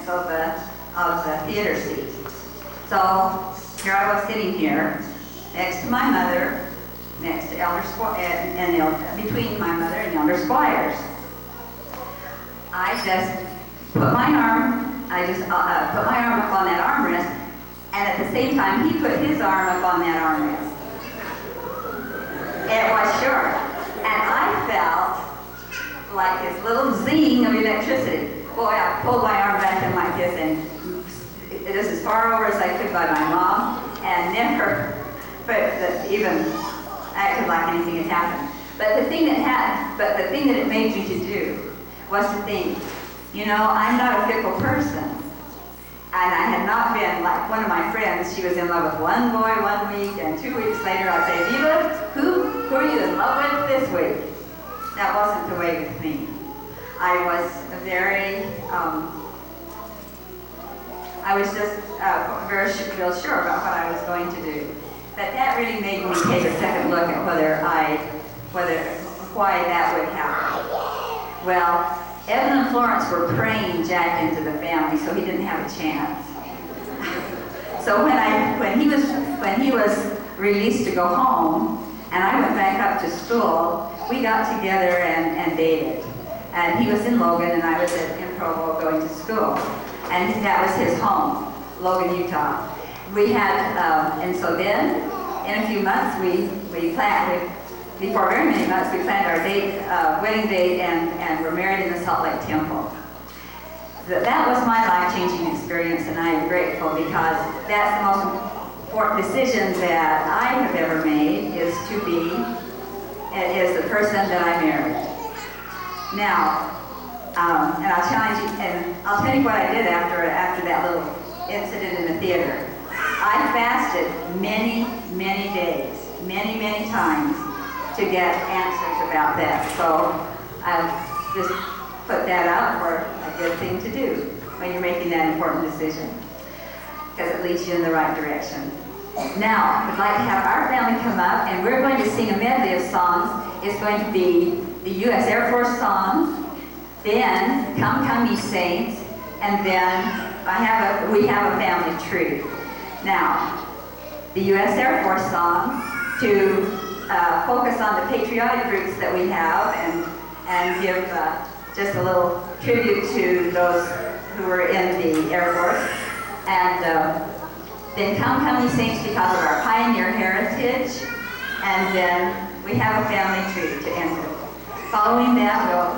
minutes of the theater seat. So here I was sitting here, next to my mother, next to Elder Squires, between my mother and Elder Squires. I just put my arm up on that armrest, and at the same time he put his arm up on that armrest. It was short, and I felt like this little zing of electricity. Boy, I pulled my arm back in like this, and it is as far over as I could by my mom, and never even acted like anything had happened. But the thing that it made me to do was to think, you know, I'm not a fickle person. And I had not been like one of my friends. She was in love with one boy 1 week, and 2 weeks later I'd say, Viva, who are you in love with this week? That wasn't the way with me. I was just real sure about what I was going to do. But that really made me take a second look at why that would happen. Well, Evan and Florence were praying Jack into the family, so he didn't have a chance. So when he was released to go home, and I went back up to school, we got together and dated. And he was in Logan, and I was in Provo going to school. And that was his home, Logan, Utah. We had, and so then, in a few months, before very many months, we planned our wedding date, and were married in the Salt Lake Temple. That was my life-changing experience, and I am grateful because that's the most important decision that I have ever made, is the person that I married. Now, and I'll challenge you, and I'll tell you what I did after that little incident in the theater. I fasted many, many days, many times, to get answers about that. So I'll just put that out for a good thing to do when you're making that important decision, because it leads you in the right direction. Now, we'd like to have our family come up, and we're going to sing a medley of songs. It's going to be the U.S. Air Force song, then Come Come Ye Saints, and then we have a family tree. Now, the U.S. Air Force song, to focus on the patriotic roots that we have, and give just a little tribute to those who were in the Air Force. And then Come Come Ye Saints because of our pioneer heritage. And then we have a family tree to end with. Following that, we'll